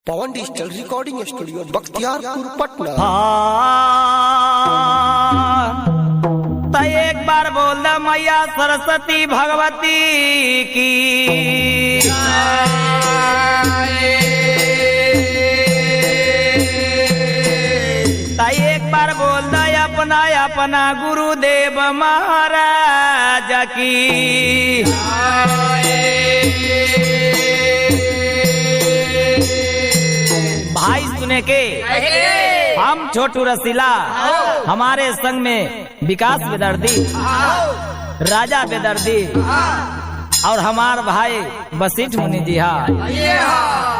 पवन digital recording studio Bakhtiyarpur Patna. तो एक बार बोल द मैया सरस्वती भगवती की। तो एक बार बोल द अपना अपना गुरुदेव महाराज की। भाई सुने के हम छोटू रसीला, हमारे संग में विकास बेदर्दी, राजा बेदर्दी और हमार भाई बसीठ मुनि जी।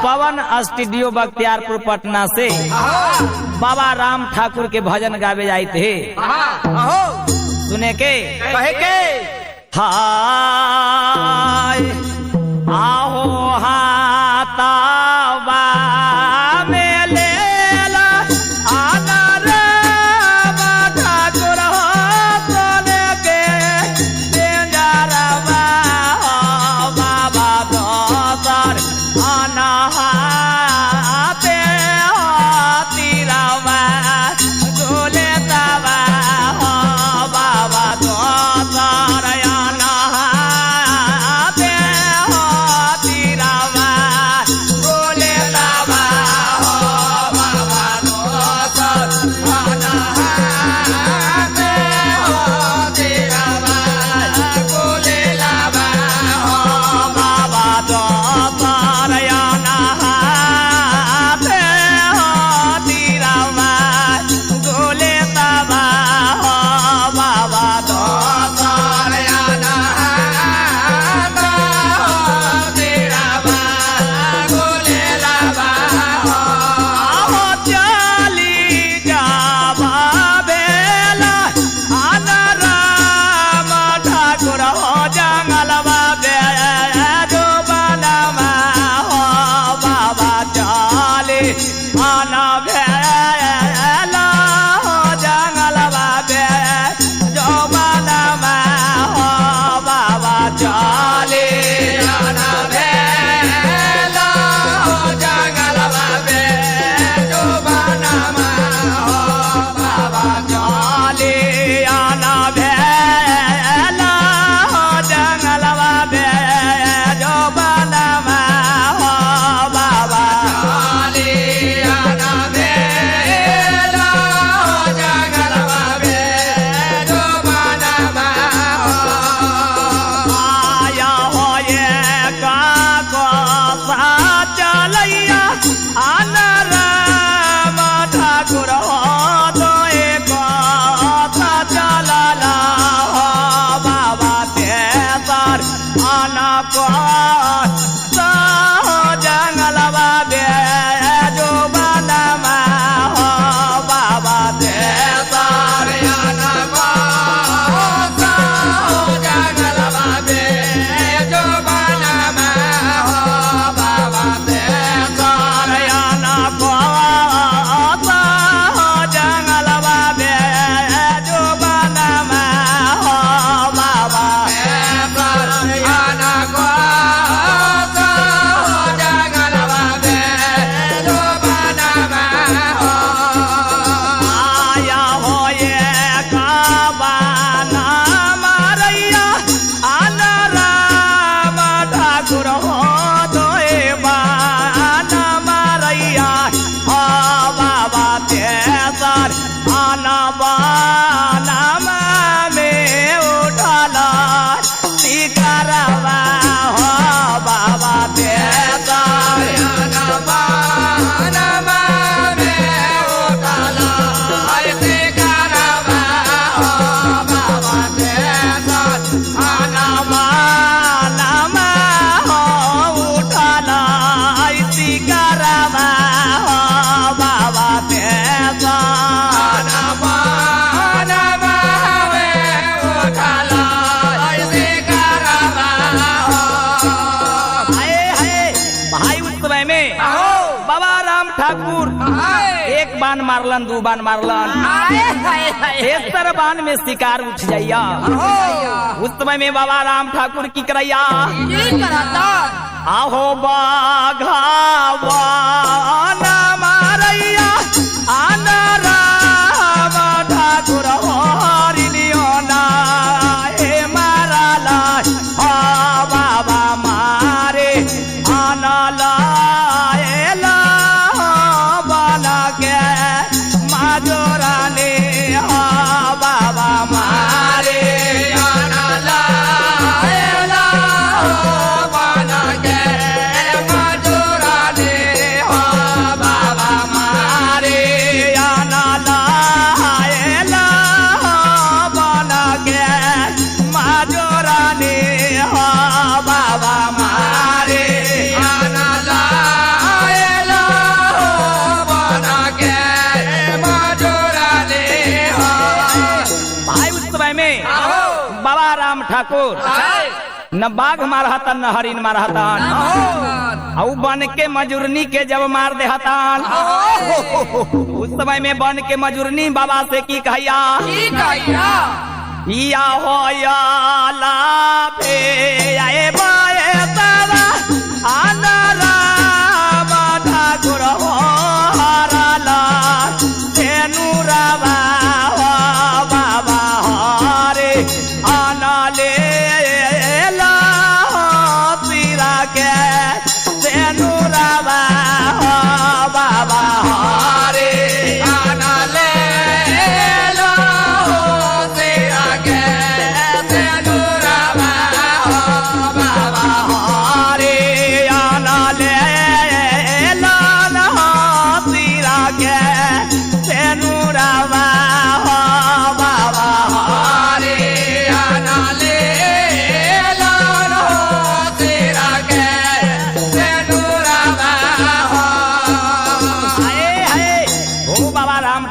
पवन स्टूडियो बख्तियारपुर पटना से बाबा राम ठाकुर के भजन गावे जाए थे। सुने के कहे के हाय आहो हातावा एक बान मारलन, दू बान मारलन, तेसर बान में शिकार उठ जाइया। उस समय में बाबा राम ठाकुर की करैया आहो बाघावा ठाकुर न बाघ मारहतन न हरिन मारहतन और बन के मजूरनी के जब मार देहतन उस समय में बन के मजूरनी बाबा से की कहिया या हो या ला फे आए बाए तारा आनरा ठाकुर हो हरला तेनुरा बाबा हरे आनाले ला तीरा के तेनुरा बाबा हरे आनाले ला तीरा के तेनुरा बाबा हरे आनाले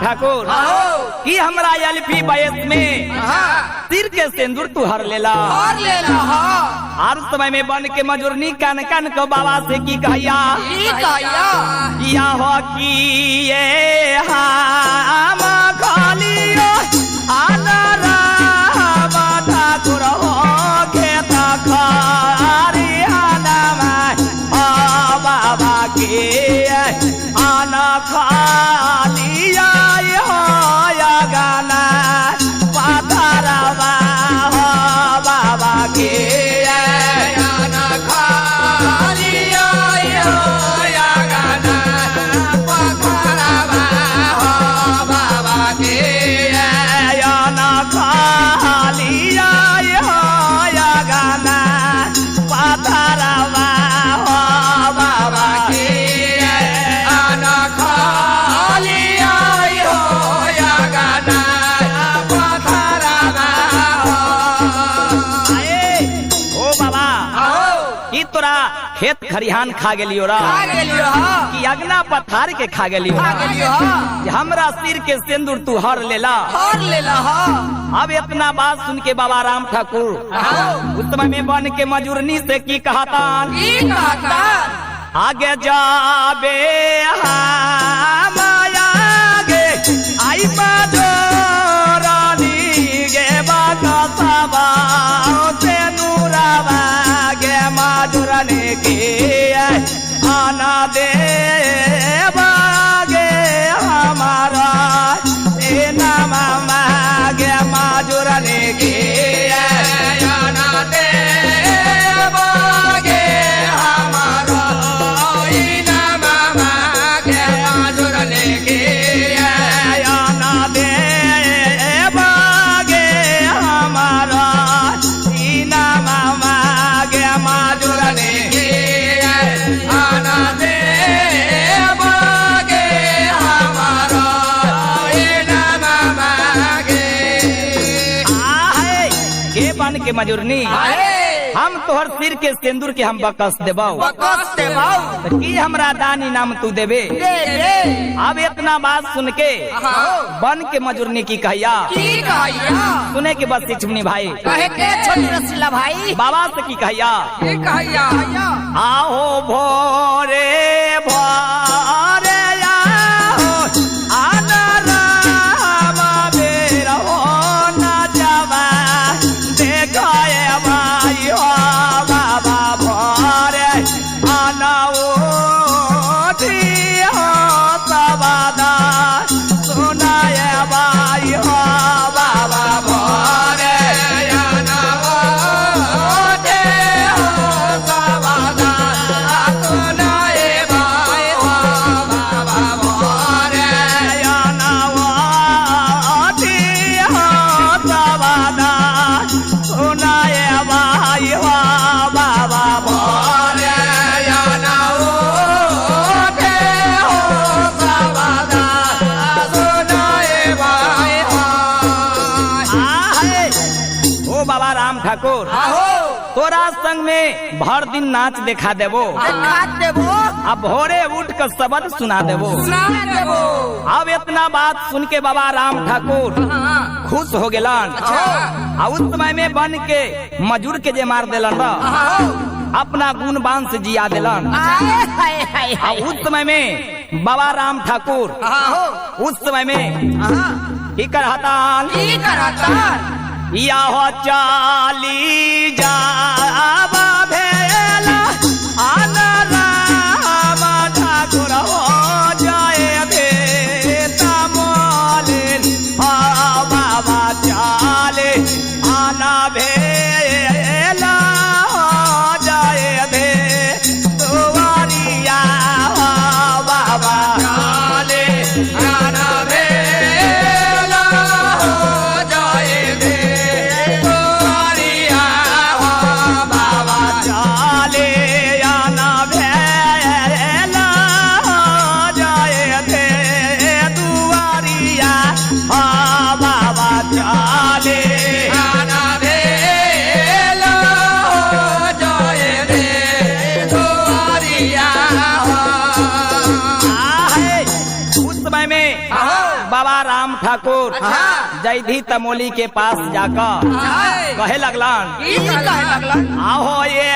ठाकुर कि हमरा एल्फी बयस में सिर के सिंदूर तू हर लेला हर समय में बन के मजूरनी कन कन को बाबा से की कहिया या हो कि ये हम खालियो आनरा ठाकुर हो खेत खारी आनमा बाबा के आना खालिया गाना पाथरवा हो बाबा के आना खालिया गाना पाथरवा हो बाबा के आना खालिया गाना पाथरवा हो बाबा के आना खालिया तोरा खेत खरिहान खा गेलियो रा कि अगना पथार के खा गेलियो हमरा सिर के सिंदूर तू हर लेला अब इतना बात सुन के बाबा राम ठाकुर उस समय में बन के मजूरनी से की कहतान आगे जाबे माया गे आई माजोरानी गे बाका साबा तेनुरावा गे माजूरने के आना दे बागे हमारा ए नामा गे माजूरने के आना दे बागे हमारा के मजूरनी हम तोहर सिर के सिंदूर के हम बकस देबाऊ कि हमरा दानी नाम तू देबे अब इतना बात सुन के बन के मजूरनी की कहिया सुने के बस चिमनी भाई भाई बाबा से की कहिया आओ भोरे भोरे ठाकुर तोरा संग में भर दिन नाच देखा देबो अब भोरे उठ कर शब्द सुना देबो अब इतना बात सुन के बाबा राम ठाकुर खुश हो गेलन आ उस समय में बन के मजूर के जे मार देलन बा अपना गुण बांध से जिया देलन। आ उस समय में बाबा राम ठाकुर उस समय में की करहतान या हो चाली जावा भेला आन राम ठाकुर हो जाए भेता मोलिन आ बाबा चाले आना भेला हो जाए भे दुआरिया बाबा चाले आना भेला हो जाए भे दुआरिया बाबा चाले आना भेला हो जाए भे दुआरिया बाबा चाले आना भेला हो जाए भे दुआरिया उस समय में बाबा राम ठाकुर जयधी तमोली के पास जाकर कहे लगलन आहो ये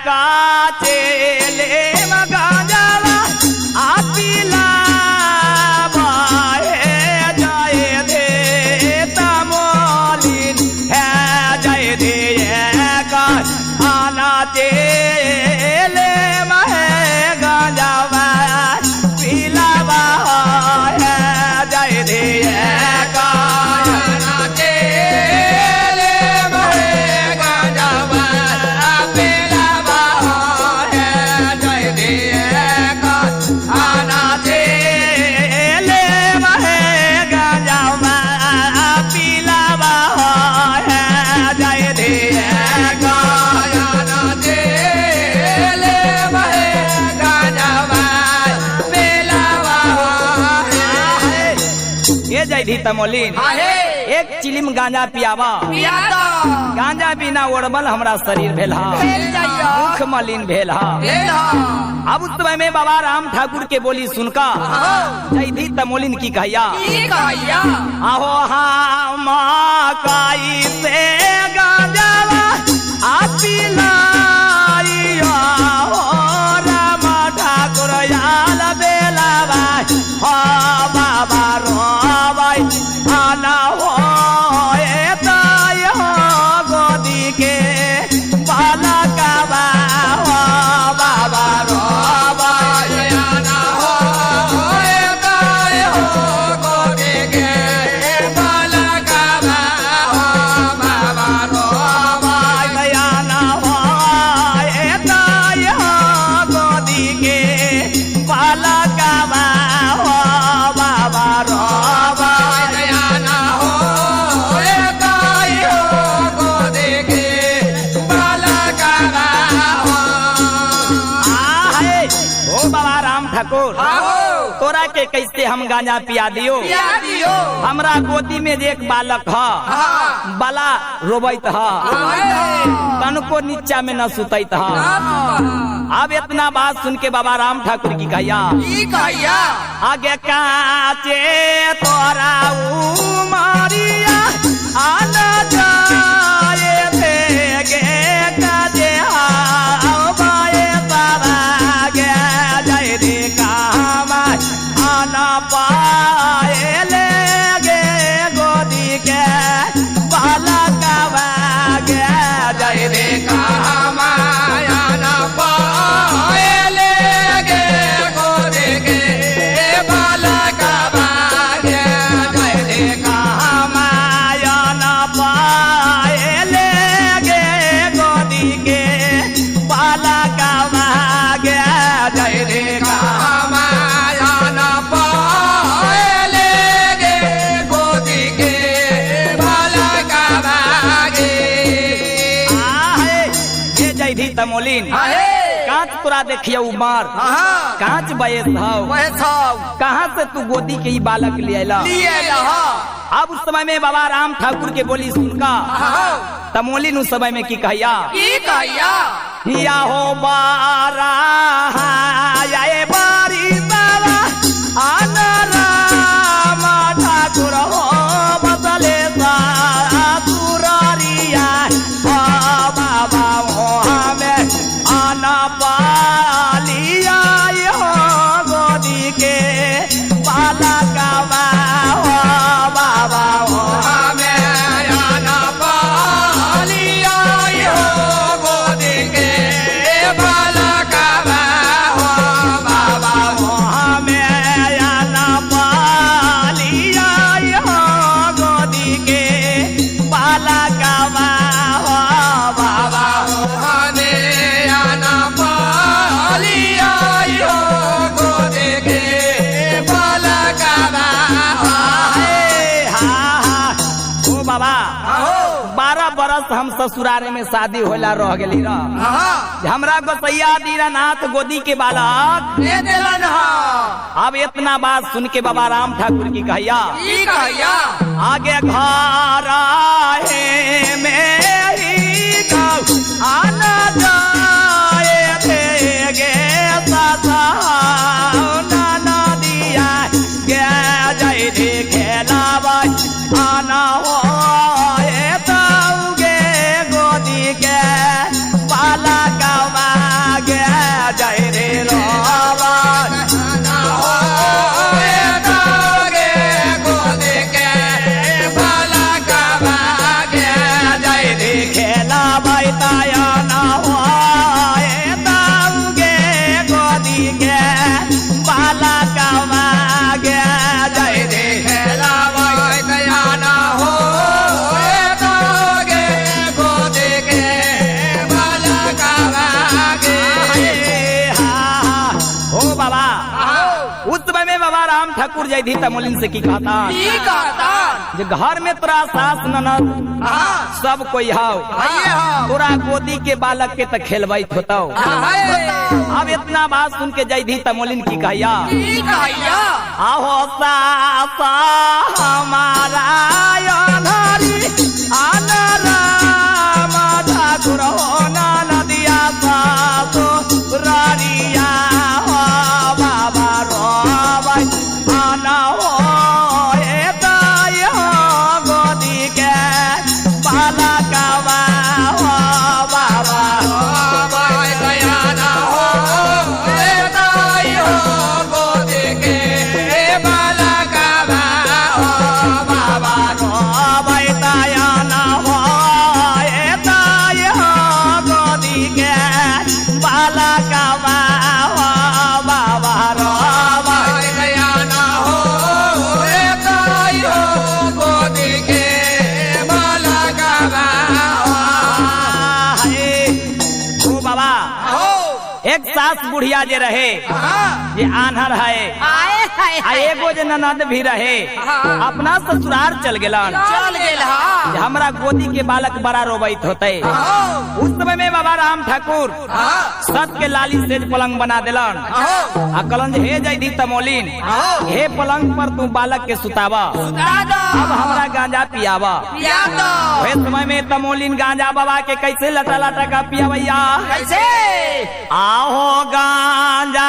काचे ले मगाजावा आपिला बाहे जाए दे तमोलिन है जाए दे का आना तेले महे गाजावा पीला बाहे जाए दे का आना तेले महे गाजावा पीला बाहे जाए दे का आना तेले महे गाजावा पीला बाहे जाए दे का आना तेले महे गाजावा पीला बाहे ये जयधी तमोलिन एक चिलिम गांजा पियावा गांजा बिना ओढ़बल हमरा शरीर भेल मुख मलिन भेल। अब उस समय में बाबा राम ठाकुर के बोली सुनका जयधी तमोलिन की कहिया आहो हम काई से गांजावा आपिलाइया हो राम ठाकुर याल बेलावा हो बाबा रोबाई आना हो गोदी के बाला काबा हो बाबा रोबाई आना हो गोदी के बाला काबा हो बाबा रोबाई आना हो गोदी के बाला काबा हो बाबा रोबाई आना हो गोदी के बाला काबा हो ओ बाबा राम ठाकुर तोरा के कैसे हम गांजा पिया दियो हमरा गोदी में एक बालक ह बाला रोबैत ह तनको नीचा में न सुतैत ह। अब इतना बात सुन के बाबा राम ठाकुर की कहिया आगे काचे तोरा उमरिया आना जाए भेगे काजे आओ बाए बाबा गे जाए रे कामा आना पाए ले गे गोदी के बाला कावा गे जाए रे कामा आना पाए ले गे गोदी के बाला कावा गे जाए रे कामा आना पाए ले गे गोदी के बाला कावा गे जाए रे कामा आना पाए ले गे गोदी के बाला कावा गे ये जयधी तमोलिन कांच तोरा देखिए उमर कांच बयस कहाँ से तू गोदी के ही बालक ले आला। अब उस समय में बाबा राम ठाकुर के बोली सुनका तमोलिन उस समय में की कहिया या हो बारा या बारी बाबा आना राम ठाकुर हो बदले सा तुरारी बाला कावा हो बाबा हो हम ससुरारे में शादी होला रह गेली हमरा गोसैया दीनानाथ गोदी के बालक अब इतना बात सुन के बाबा राम ठाकुर की कहिया आगे घर मेरी आना जाए गे नाना दिया गे जय रे खेलावा आना हो जय रे रावा जय रे खेला बैताया ना हो गे गोदी के बाला कावा गे जय रे खेला बैताया ना हो गे गोदी के बाला कावा गे बाबा उस समय में बाबा राम ठाकुर जय थी तमोलिन से की कहता जो घर में तोरा सास ननद सब कोई हाउ तोरा गोदी के बालक के तक खेलवाई होता अब इतना बात सुन के जय थी तमोलिन की कहिया आहो सासा हमारा ठाकुर हो नदिया सासो रारिया एक सास बुढ़िया जे रहे ये आन्हर है एगो जे ननद भी रहे अपना ससुराल चल गेलन हमरा गोदी के बालक बड़ा रोबैत होते उस समय में बाबा राम ठाकुर सत के लाली सेज पलंग बना दिलन आ कलन हे जयदी तमोलिन हे पलंग पर तू बालक के सुतावा अब हमरा गांजा पियावा वही समय में तमोलिन गांजा बाबा के कैसे लटा लटा का पियावैया कैसे आहो गांजा